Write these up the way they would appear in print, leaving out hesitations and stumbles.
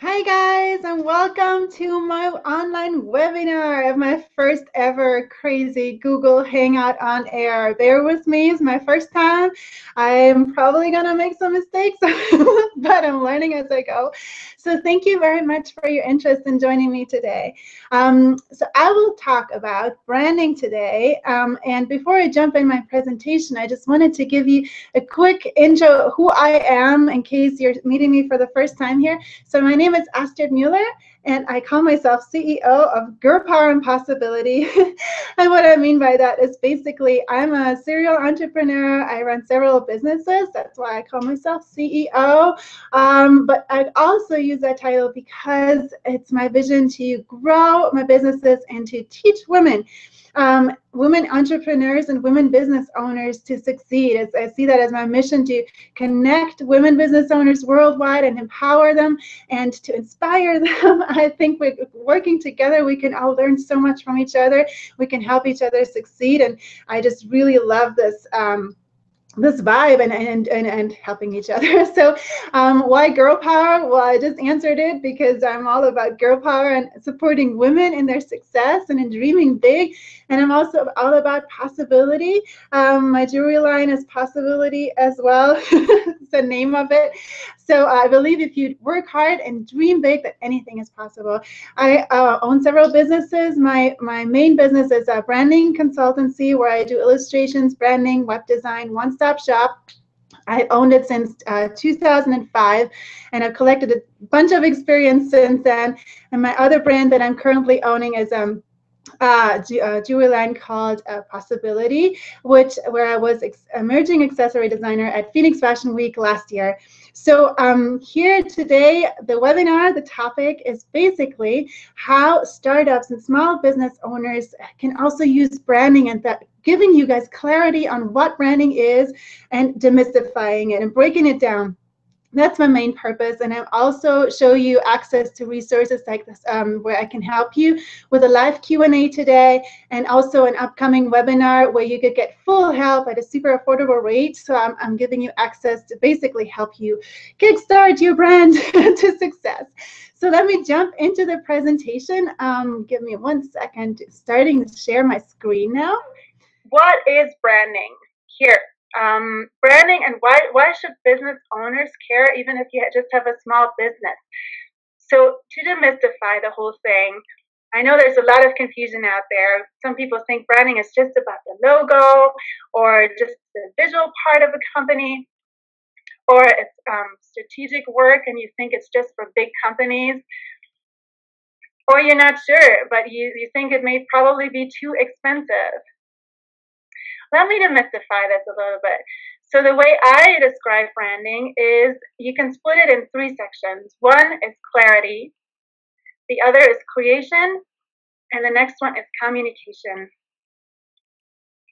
Hi guys, and welcome to my online webinar of my first ever crazy Google Hangout on air. Bear with me, it's my first time. I'm probably gonna make some mistakes, but I'm learning as I go. So thank you very much for your interest in joining me today. So I will talk about branding today. And before I jump in my presentation, I just wanted to give you a quick intro who I am in case you're meeting me for the first time here. So my name is Astrid Mueller, and I call myself CEO of Girl Power and Possibility. And what I mean by that is basically I'm a serial entrepreneur. I run several businesses. That's why I call myself CEO. But I also use that title because it's my vision to grow my businesses and to teach women. Women entrepreneurs and women business owners to succeed. I see that as my mission to connect women business owners worldwide and empower them and to inspire them. I think we're working together, we can all learn so much from each other. We can help each other succeed. And I just really love this vibe and helping each other. So why girl power? Well, I just answered it because I'm all about girl power and supporting women in their success and in dreaming big. And I'm also all about possibility. My jewelry line is possibility as well. It's the name of it. So I believe if you work hard and dream big, that anything is possible. I own several businesses. My main business is a branding consultancy where I do illustrations, branding, web design, one-stop shop. I've owned it since 2005, and I've collected a bunch of experience since then. And my other brand that I'm currently owning is jewelry line called Possibility, where I was emerging accessory designer at Phoenix Fashion Week last year. So here today, the webinar, the topic is basically how startups and small business owners can also use branding, and that giving you guys clarity on what branding is and demystifying it and breaking it down. That's my main purpose, and I'll also show you access to resources like this where I can help you with a live Q&A today, and also an upcoming webinar where you could get full help at a super affordable rate. So I'm giving you access to basically help you kickstart your brand to success. So let me jump into the presentation. Give me 1 second, starting to share my screen now. What is branding? Here. Branding, and why should business owners care even if you just have a small business? So to demystify the whole thing, I know there's a lot of confusion out there. Some people think branding is just about the logo or just the visual part of a company, or it's strategic work and you think it's just for big companies, or you're not sure, but you think it may probably be too expensive. Let me demystify this a little bit. So the way I describe branding is you can split it in 3 sections. One is clarity, the other is creation, and the next one is communication.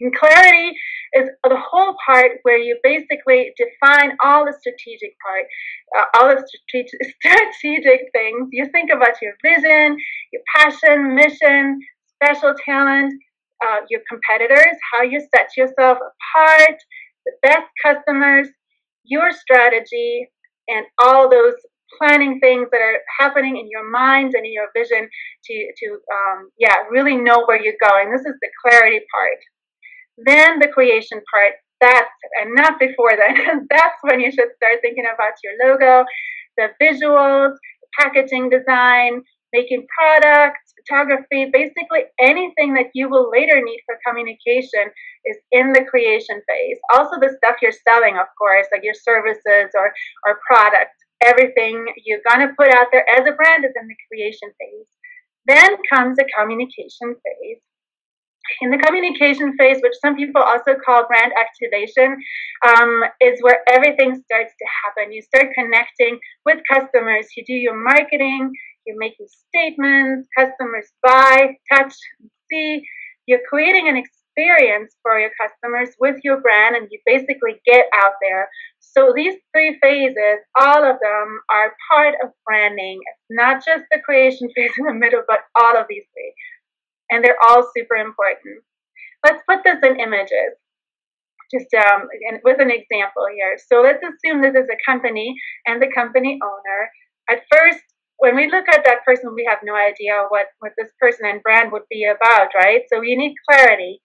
And clarity is the whole part where you basically define all the strategic part, all the strategic things. You think about your vision, your passion, mission, special talent, your competitors, how you set yourself apart, the best customers, your strategy, and all those planning things that are happening in your mind and in your vision to really know where you're going. This is the clarity part. Then the creation part, and not before then, that's when you should start thinking about your logo, the visuals, packaging design, making products, photography, basically anything that you will later need for communication is in the creation phase. Also the stuff you're selling, of course, like your services or products, everything you're going to put out there as a brand is in the creation phase. Then comes the communication phase. In the communication phase, which some people also call brand activation, is where everything starts to happen. You start connecting with customers. You do your marketing, you're making statements, customers buy, touch, see. You're creating an experience for your customers with your brand, and you basically get out there. So these 3 phases, all of them are part of branding. It's not just the creation phase in the middle, but all of these 3. And they're all super important. Let's put this in images, just with an example here. So let's assume this is a company and the company owner. At first, when we look at that person, we have no idea what this person and brand would be about, right? So you need clarity.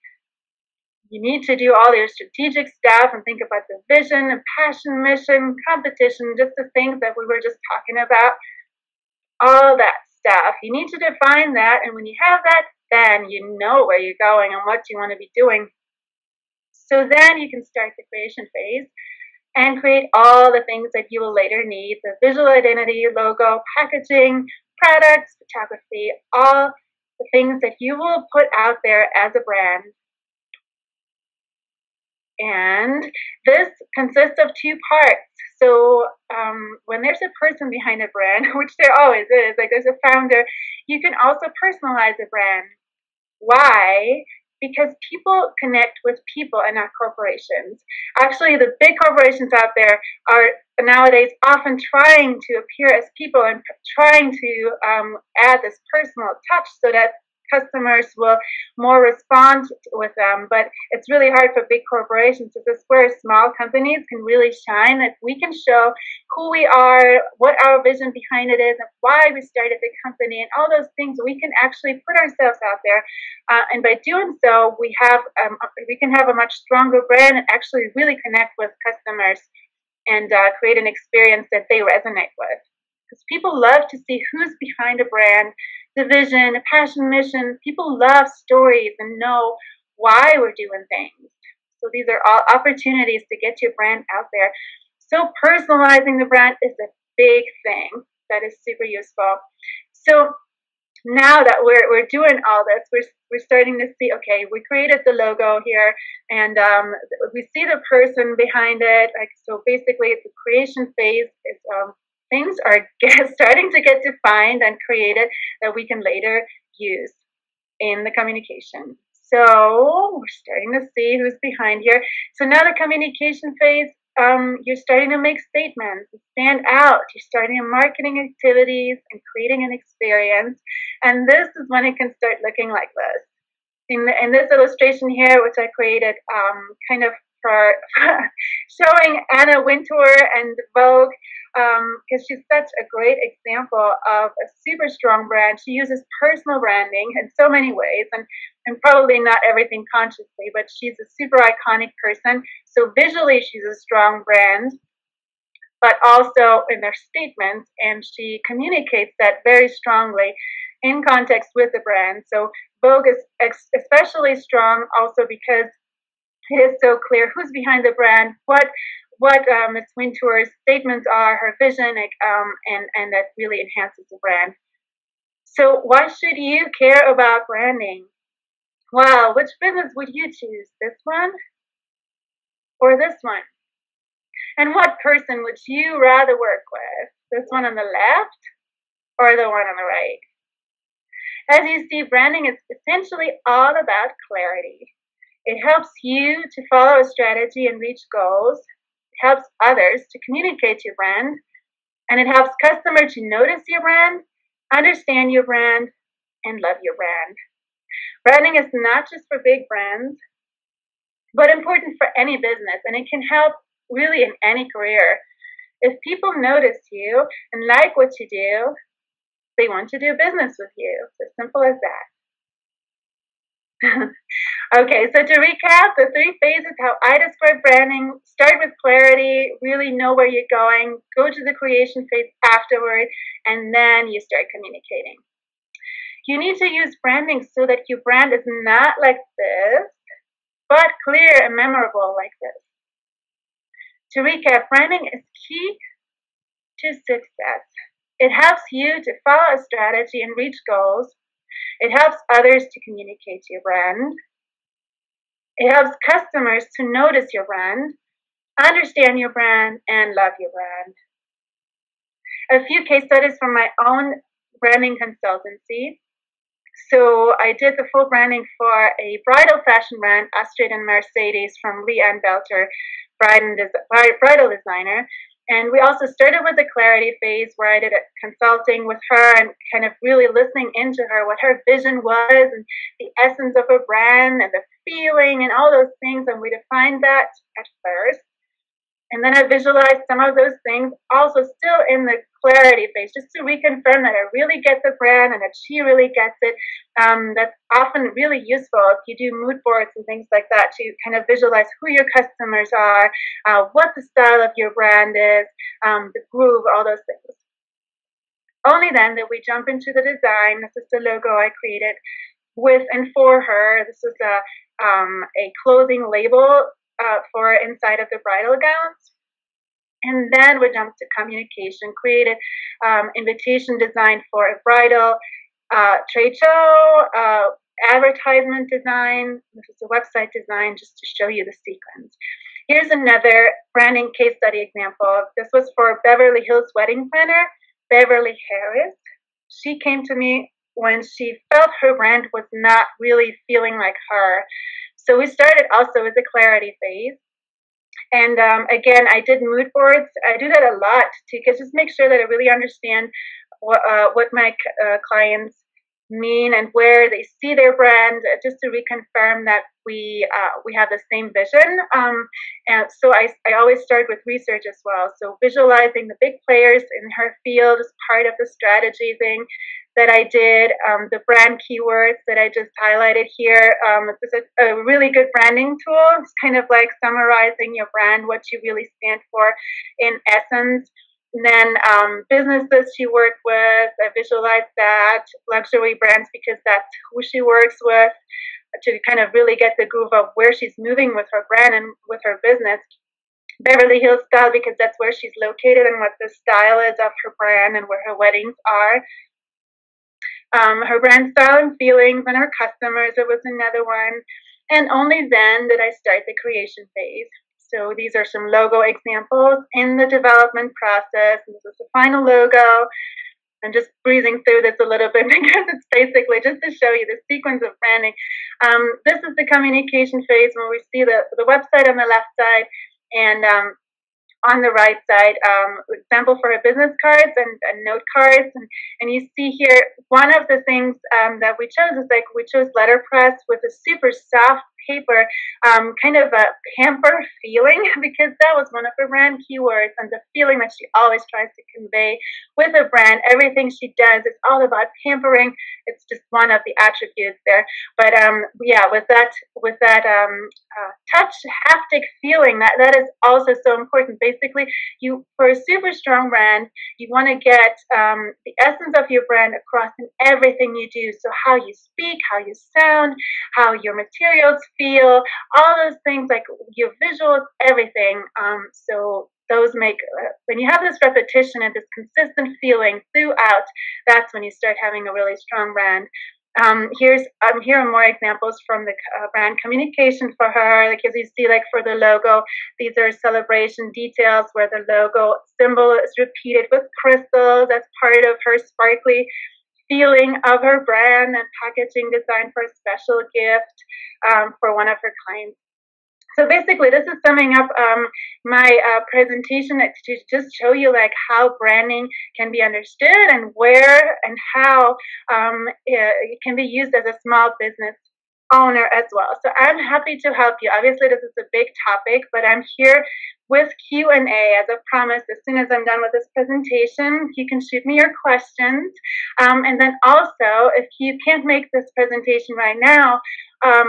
You need to do all your strategic stuff and think about the vision and passion, mission, competition, just the things that we were just talking about, all that stuff. You need to define that, and when you have that, then you know where you're going and what you want to be doing. So then you can start the creation phase and create all the things that you will later need: the visual identity, logo, packaging, products, photography, all the things that you will put out there as a brand. And this consists of two parts. So when there's a person behind a brand, which there always is, like there's a founder, you can also personalize a brand. Why? Because people connect with people and not corporations. Actually, the big corporations out there are nowadays often trying to appear as people and trying to add this personal touch so that customers will more respond with them. But it's really hard for big corporations. This is where small companies can really shine. If we can show who we are, what our vision behind it is, and why we started the company, and all those things, we can actually put ourselves out there. And by doing so, we can have a much stronger brand and actually really connect with customers and create an experience that they resonate with. Because people love to see who's behind a brand, the vision, the passion, mission. People love stories and know why we're doing things. So these are all opportunities to get your brand out there. So personalizing the brand is a big thing that is super useful. So now that we're doing all this, we're starting to see, okay, we created the logo here, and we see the person behind it. Like, so basically, the creation phase is things are starting to get defined and created that we can later use in the communication. So we're starting to see who's behind here. So now the communication phase, you're starting to make statements, stand out. You're starting marketing activities and creating an experience. And this is when it can start looking like this. In this illustration here, which I created kind of for showing Anna Wintour and Vogue, because she's such a great example of a super strong brand. She uses personal branding in so many ways, and probably not everything consciously, but she's a super iconic person. So visually, she's a strong brand, but also in their statements, and she communicates that very strongly in context with the brand. So Vogue is especially strong also because it is so clear who's behind the brand, what Ms. Wintour's statements are, her vision, and that really enhances the brand. So why should you care about branding? Well, which business would you choose? This one or this one? And what person would you rather work with? This one on the left or the one on the right? As you see, branding is essentially all about clarity. It helps you to follow a strategy and reach goals. It helps others to communicate your brand. And it helps customers to notice your brand, understand your brand, and love your brand. Branding is not just for big brands, but important for any business. And it can help really in any career. If people notice you and like what you do, they want to do business with you. It's as simple as that. Okay, so to recap, the 3 phases, how I describe branding: start with clarity, really know where you're going, go to the creation phase afterward, and then you start communicating. You need to use branding so that your brand is not like this, but clear and memorable like this. To recap, branding is key to success. It helps you to follow a strategy and reach goals. It helps others to communicate your brand. It helps customers to notice your brand, understand your brand, and love your brand. A few case studies from my own branding consultancy. So I did the full branding for a bridal fashion brand, Astrid and Mercedes, from Leanne Belter, bridal designer. And we also started with the clarity phase, where I did a consulting with her and kind of really listening into her, what her vision was and the essence of her brand and the feeling and all those things. And we defined that at first. And then I visualized some of those things also still in the clarity phase, just to reconfirm that I really get the brand and that she really gets it. That's often really useful if you do mood boards and things like that, to kind of visualize who your customers are, what the style of your brand is, the groove, all those things. Only then that we jump into the design. This is the logo I created with and for her. This is a clothing label for inside of the bridal gowns. And then we jump to communication, created invitation design for a bridal trade show, advertisement design. This is a website design just to show you the sequence. Here's another branding case study example. This was for Beverly Hills wedding planner, Beverly Harris. She came to me when she felt her brand was not really feeling like her. So we started also with the clarity phase. And again, I did mood boards. I do that a lot to just make sure that I really understand what my clients mean and where they see their brand, just to reconfirm that we have the same vision. And so I always start with research as well. So visualizing the big players in her field is part of the strategy thing that I did. The brand keywords that I just highlighted here. This is a really good branding tool. It's kind of like summarizing your brand, what you really stand for in essence. And then businesses she worked with, I visualized that, luxury brands, because that's who she works with, to kind of really get the groove of where she's moving with her brand and with her business. Beverly Hills style, because that's where she's located and what the style is of her brand and where her weddings are. Her brand style and feelings and her customers, it was another one. And only then did I start the creation phase. So these are some logo examples in the development process. This is the final logo. I'm just breezing through this a little bit because it's basically just to show you the sequence of branding. This is the communication phase, where we see the website on the left side, and on the right side, example for her business cards and note cards. And you see here, one of the things that we chose is we chose letterpress with a super soft paper, kind of a pamper feeling, because that was one of her brand keywords, and the feeling that she always tries to convey with her brand. Everything she does is all about pampering. It's just one of the attributes there. But yeah, with that touch, haptic feeling, that is also so important. Basically, for a super strong brand, you want to get the essence of your brand across in everything you do. So how you speak, how you sound, how your materials feel, all those things, like your visuals, everything. So those make, when you have this repetition and this consistent feeling throughout, that's when you start having a really strong brand. Here are more examples from the brand communication for her. Like, as you see, like for the logo, these are celebration details where the logo symbol is repeated with crystals as part of her sparkly feeling of her brand, and packaging design for a special gift for one of her clients. So basically, this is summing up my presentation to just show you like how branding can be understood and where and how it can be used as a small business owner as well. So I'm happy to help you. Obviously, this is a big topic, but I'm here with Q&A. As I promised, as soon as I'm done with this presentation, you can shoot me your questions. And then also, if you can't make this presentation right now,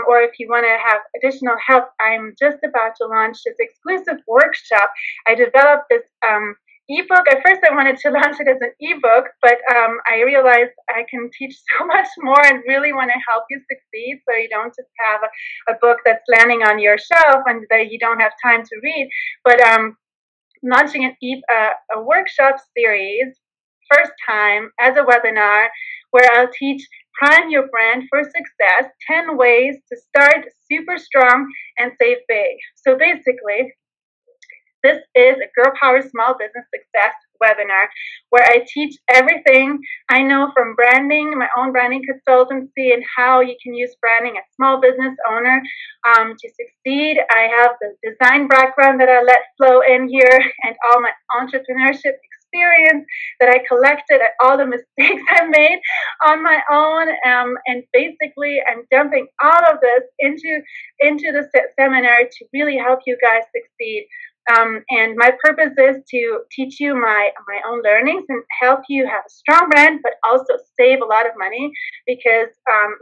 or if you want to have additional help, I'm just about to launch this exclusive workshop. I developed this ebook. At first, I wanted to launch it as an ebook, but I realized I can teach so much more and really want to help you succeed, so you don't just have a book that's landing on your shelf and that you don't have time to read. But launching a workshop series, first time, as a webinar, where I'll teach Prime Your Brand for Success, 10 ways to start super strong and save big. So basically, this is a Girl Power Small Business Success webinar where I teach everything I know from branding, my own branding consultancy, and how you can use branding as small business owner to succeed. I have the design background that I let flow in here, and all my entrepreneurship experience that I collected, and all the mistakes I made on my own, and basically I'm dumping all of this into the seminar to really help you guys succeed. And my purpose is to teach you my own learnings and help you have a strong brand, but also save a lot of money, because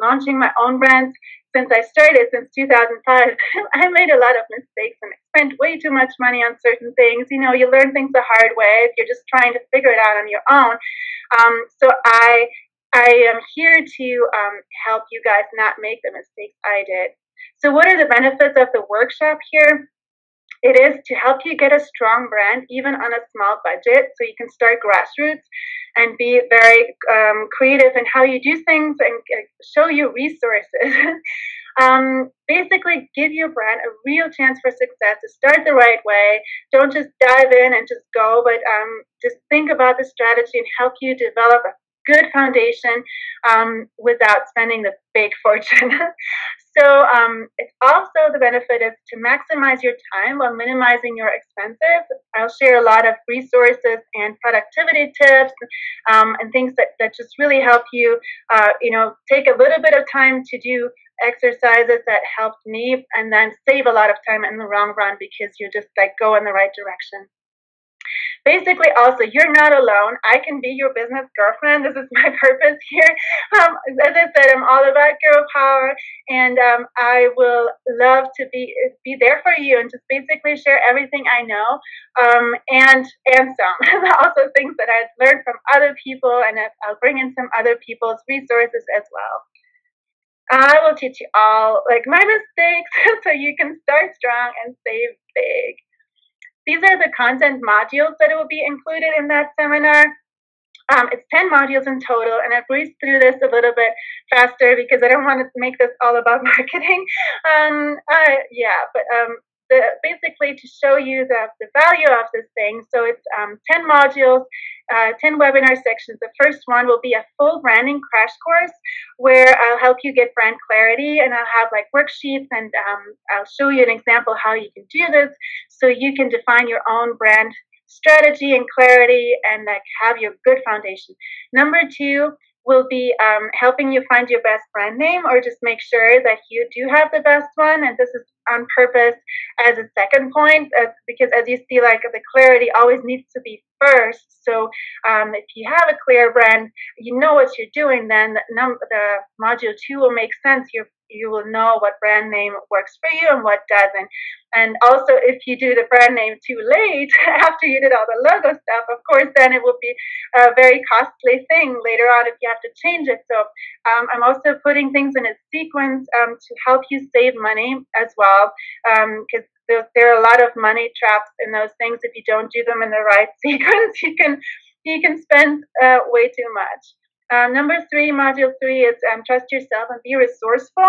launching my own brands since I started since 2005, I made a lot of mistakes and spent way too much money on certain things. You know, you learn things the hard way if you're just trying to figure it out on your own. So I am here to help you guys not make the mistakes I did. So what are the benefits of the workshop here? It is to help you get a strong brand, even on a small budget, so you can start grassroots and be very creative in how you do things and show you resources. Basically, give your brand a real chance for success to start the right way. Don't just dive in and just go, but just think about the strategy and help you develop a good foundation without spending the big fortune. So it's also, the benefit is to maximize your time while minimizing your expenses. I'll share a lot of resources and productivity tips and things that just really help you, take a little bit of time to do exercises that helped me, and then save a lot of time in the long run because you just like go in the right direction. Basically, also, you're not alone. I can be your business girlfriend. This is my purpose here. As I said, I'm all about girl power, and I will love to be there for you and just basically share everything I know, and some also things that I've learned from other people, and I'll bring in some other people's resources as well. I will teach you all like my mistakes so you can start strong and save big. These are the content modules that will be included in that seminar. It's 10 modules in total, and I breezed through this a little bit faster because I don't want to make this all about marketing. Basically to show you the value of this thing. So it's 10 modules, 10 webinar sections. The first one will be a full branding crash course where I'll help you get brand clarity, and I'll have like worksheets, and I'll show you an example how you can do this so you can define your own brand strategy and clarity and like have your good foundation. Number two will be helping you find your best brand name, or just make sure that you do have the best one. And this is on purpose as a second point, because as you see, like the clarity always needs to be first. So if you have a clear brand, you know what you're doing, then the module 2 will make sense. You will know what brand name works for you and what doesn't. And also, if you do the brand name too late, after you did all the logo stuff, of course, then it will be a very costly thing later on if you have to change it. So I'm also putting things in a sequence to help you save money as well, because there are a lot of money traps in those things. If you don't do them in the right sequence, you can spend way too much. Number 3, module 3 is trust yourself and be resourceful.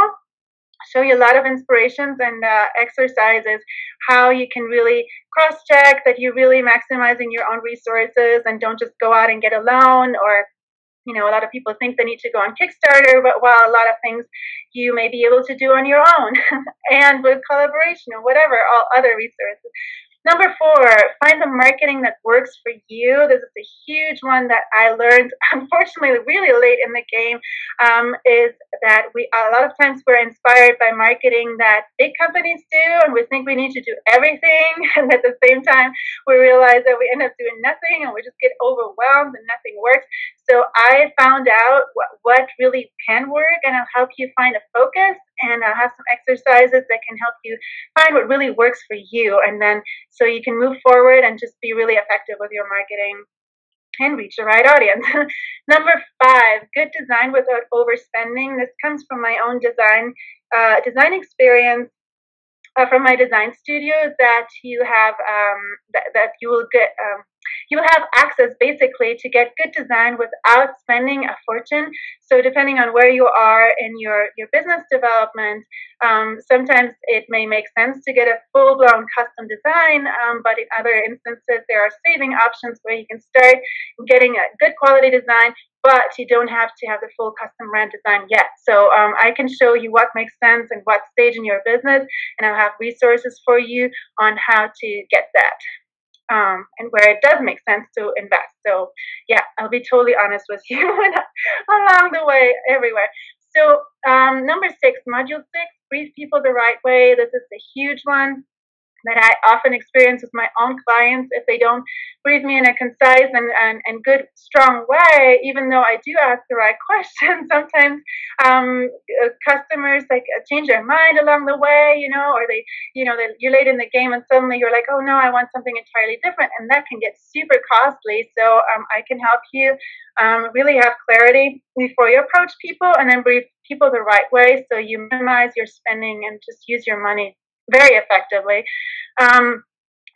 Show you a lot of inspirations and exercises, how you can really cross-check that you're really maximizing your own resources and don't just go out and get a loan, or a lot of people think they need to go on Kickstarter, but while a lot of things you may be able to do on your own and with collaboration or whatever, all other resources. Number 4, find the marketing that works for you. This is a huge one that I learned, unfortunately, really late in the game, is that a lot of times we're inspired by marketing that big companies do, and we think we need to do everything, and at the same time, we realize that we end up doing nothing, and we just get overwhelmed and nothing works. So I found out what really can work, and I'll help you find a focus, and I'll have some exercises that can help you find what really works for you, and then so you can move forward and just be really effective with your marketing and reach the right audience. Number 5, good design without overspending. This comes from my own design experience. From my design studio, that you have that you will get you will have access basically to get good design without spending a fortune. So depending on where you are in your business development, sometimes it may make sense to get a full-blown custom design, but in other instances there are saving options where you can start getting a good quality design, but you don't have to have the full custom brand design yet. So I can show you what makes sense and what stage in your business, and I'll have resources for you on how to get that. And where it does make sense to invest. So yeah, I'll be totally honest with you along the way, everywhere. So number 6, module 6, brief people the right way. This is a huge one. that I often experience with my own clients. If they don't brief me in a concise and good, strong way, even though I do ask the right questions, sometimes customers change their mind along the way, or you're late in the game and suddenly you're like, oh no, I want something entirely different, and that can get super costly. So I can help you really have clarity before you approach people, and then brief people the right way so you minimize your spending and just use your money very effectively.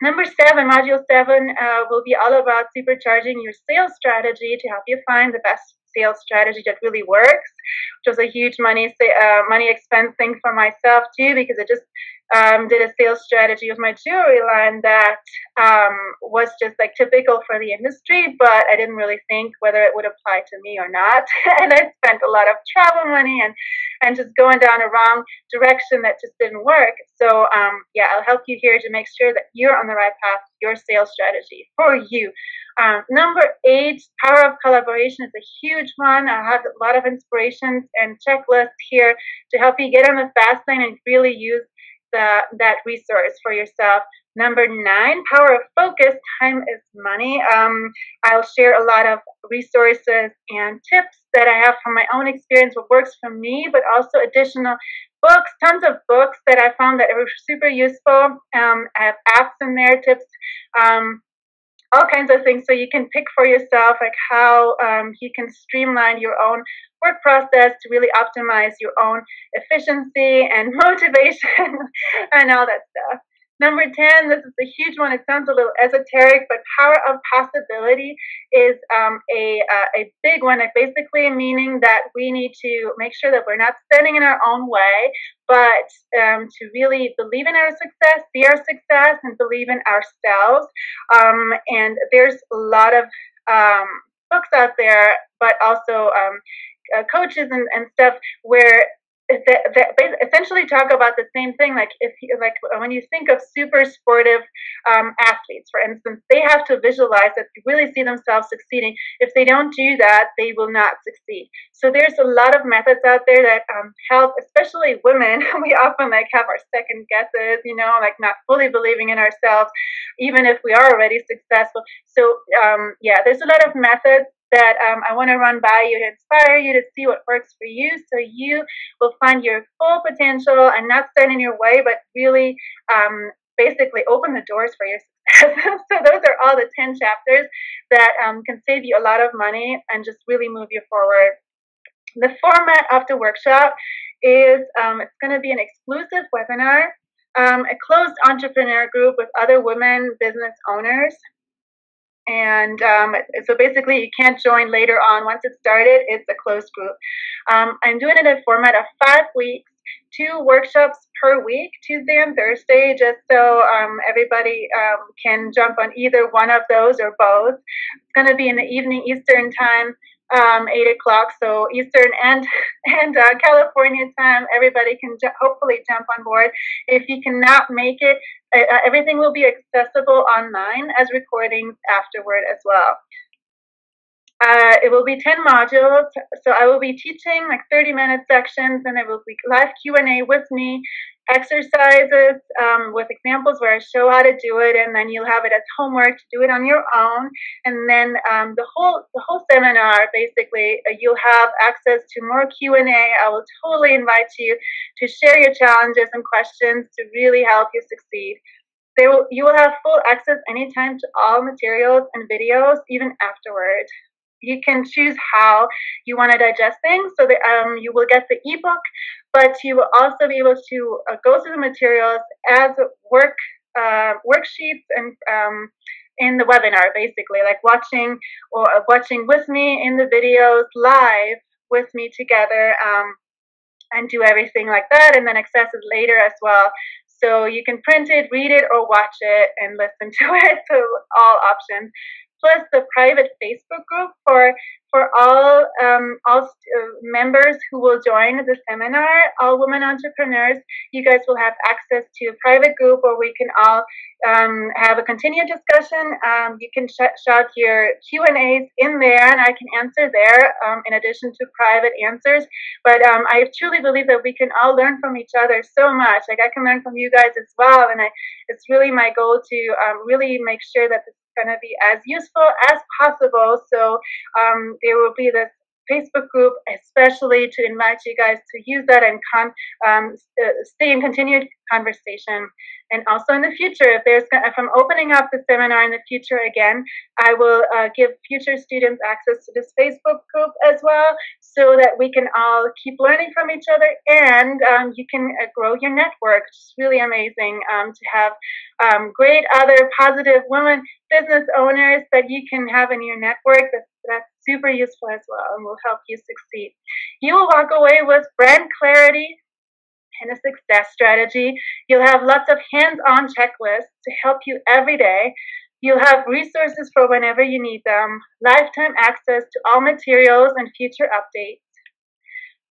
Number 7, module 7, will be all about supercharging your sales strategy to help you find the best sales strategy that really works, which was a huge money expense thing for myself too, because I just did a sales strategy with my jewelry line that was just like typical for the industry, but I didn't really think whether it would apply to me or not. And I spent a lot of travel money and just going down a wrong direction that just didn't work. So yeah, I'll help you here to make sure that you're on the right path, your sales strategy for you. Number 8, power of collaboration is a huge one. I have a lot of inspirations and checklists here to help you get on the fast lane and really use that resource for yourself. Number 9, power of focus. Time is money. I'll share a lot of resources and tips that I have from my own experience, what works for me, but also additional books, tons of books that I found that were super useful. I have apps in there, tips, all kinds of things, so you can pick for yourself like how you can streamline your own work process to really optimize your own efficiency and motivation and all that stuff. Number 10, this is a huge one. It sounds a little esoteric, but power of possibility is a big one. It basically meaning that we need to make sure that we're not standing in our own way, but to really believe in our success, see our success, and believe in ourselves. And there's a lot of books out there, but also coaches and stuff where that essentially talk about the same thing. Like when you think of super sportive athletes, for instance, they have to visualize that they really see themselves succeeding. If they don't do that, they will not succeed. So there's a lot of methods out there that help, especially women. We often have our second guesses, not fully believing in ourselves, even if we are already successful. So yeah, there's a lot of methods that I want to run by you to inspire you to see what works for you, so you will find your full potential and not stand in your way, but really basically open the doors for your success. So those are all the 10 chapters that can save you a lot of money and just really move you forward. The format of the workshop is it's going to be an exclusive webinar, a closed entrepreneur group with other women business owners. And so basically you can't join later on. Once it's started, it's a closed group. I'm doing it in a format of 5 weeks, 2 workshops per week, Tuesday and Thursday, just so everybody can jump on either one of those or both. It's going to be in the evening Eastern time, 8 o'clock, so Eastern and California time. Everybody can hopefully jump on board. If you cannot make it, everything will be accessible online as recordings afterward as well. It will be 10 modules, so I will be teaching 30-minute sections, and it will be live Q&A with me, exercises with examples where I show how to do it, and then you'll have it as homework to do it on your own. And then the whole seminar, basically, you'll have access to more Q&A. I will totally invite you to share your challenges and questions to really help you succeed. You will have full access anytime to all materials and videos, even afterward. You can choose how you want to digest things, so that you will get the ebook, but you will also be able to go through the materials as worksheets and in the webinar, basically, like watching with me in the videos live with me together, and do everything like that, and then access it later as well. So you can print it, read it, or watch it and listen to it. So all options. plus the private Facebook group for all members who will join the seminar, all women entrepreneurs. You guys will have access to a private group where we can all have a continued discussion. You can shout your Q&As in there, and I can answer there in addition to private answers. But I truly believe that we can all learn from each other so much. Like, I can learn from you guys as well, and it's really my goal to really make sure that this is going to be as useful as possible. So there will be this Facebook group, especially to invite you guys to use that and stay in continued conversation. And also in the future, if I'm opening up the seminar in the future again, I will give future students access to this Facebook group as well, so that we can all keep learning from each other, and you can grow your network. It's really amazing to have great other positive women business owners that you can have in your network. That's super useful as well, and will help you succeed. You will walk away with brand clarity and a success strategy. You'll have lots of hands-on checklists to help you every day. You'll have resources for whenever you need them, lifetime access to all materials and future updates.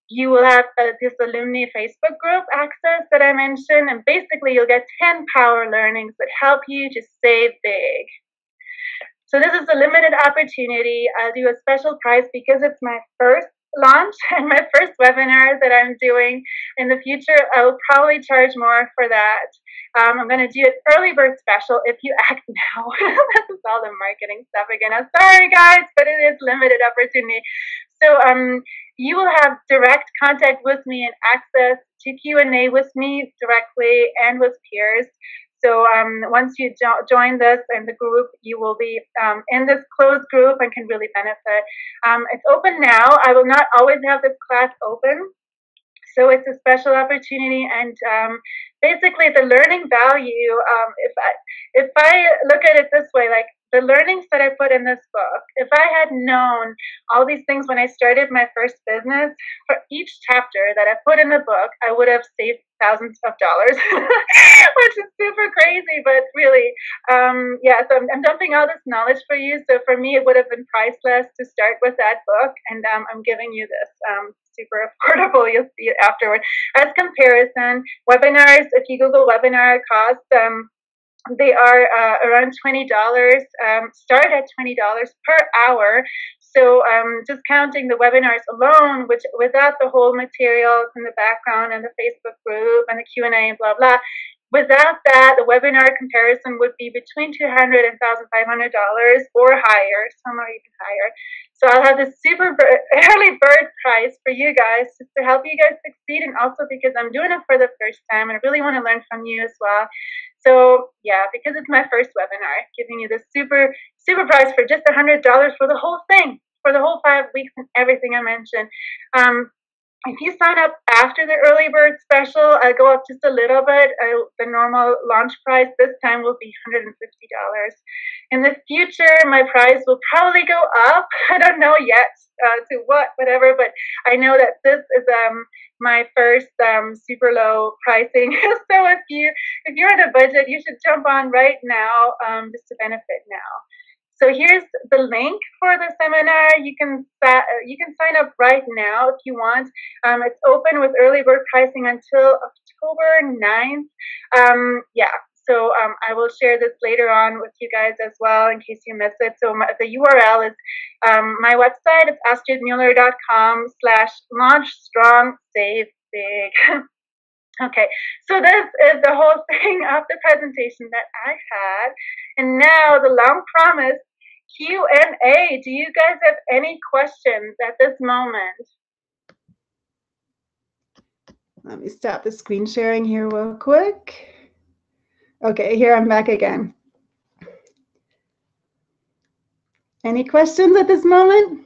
You will have this alumni Facebook group access that I mentioned, and basically you'll get 10 power learnings that help you to save big. So this is a limited opportunity. I'll do a special price because it's my first launch and my first webinar that I'm doing. In the future, I will probably charge more for that. I'm going to do an early bird special if you act now. This is all the marketing stuff again. I'm sorry, guys, but it is limited opportunity. So you will have direct contact with me and access to Q&A with me directly and with peers. So once you join this and the group, you will be in this closed group and can really benefit. It's open now. I will not always have this class open. So it's a special opportunity, and basically the learning value, if I look at it this way, like the learnings that I put in this book, if I had known all these things when I started my first business, for each chapter that I put in the book, I would have saved thousands of dollars, which is super crazy, but really, yeah, so I'm dumping all this knowledge for you. So for me, it would have been priceless to start with that book, and I'm giving you this super affordable. You'll see it afterward. As comparison, webinars, if you Google webinar cost, they are around $20, start at $20 per hour. So just counting the webinars alone, which without the whole materials in the background and the Facebook group and the Q&A and blah, blah, without that, the webinar comparison would be between $200 and $1,500 or higher, some are even higher. So I'll have this super early bird price for you guys just to help you guys succeed, and also because I'm doing it for the first time and I really want to learn from you as well. So yeah, because it's my first webinar, giving you this super price for just $100 for the whole thing, for the whole 5 weeks and everything I mentioned. If you sign up after the early bird special, I'll go up just a little bit. The normal launch price this time will be $150. In the future, my price will probably go up. I don't know yet to whatever, but I know that this is my first super low pricing. So if you're on a budget, you should jump on right now just to benefit now. So here's the link for the seminar. You can sign up right now if you want. It's open with early bird pricing until October 9th. Yeah, so I will share this later on with you guys as well in case you miss it. So the URL is my website. It's astridmueller.com/launchstrongsavebig. Okay, so this is the whole thing of the presentation that I had. And now the long promised Q&A. Do you guys have any questions at this moment? Let me stop the screen sharing here real quick. Okay, here I'm back again. Any questions at this moment?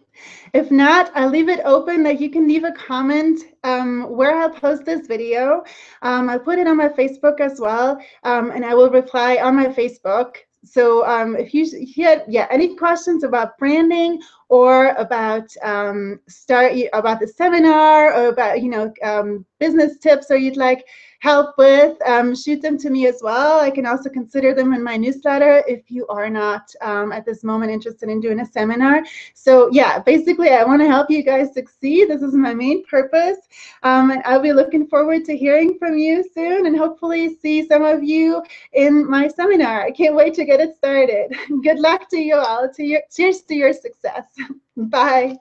If not, I'll leave it open that you can leave a comment where I'll post this video. I'll put it on my Facebook as well, and I will reply on my Facebook. So if you had any questions about branding or about about the seminar or about business tips, or you'd like help with, shoot them to me as well. I can also consider them in my newsletter if you are not at this moment interested in doing a seminar. So yeah, basically I want to help you guys succeed. This is my main purpose. And I'll be looking forward to hearing from you soon and hopefully see some of you in my seminar. I can't wait to get it started. Good luck to you all. Cheers to your success. Bye.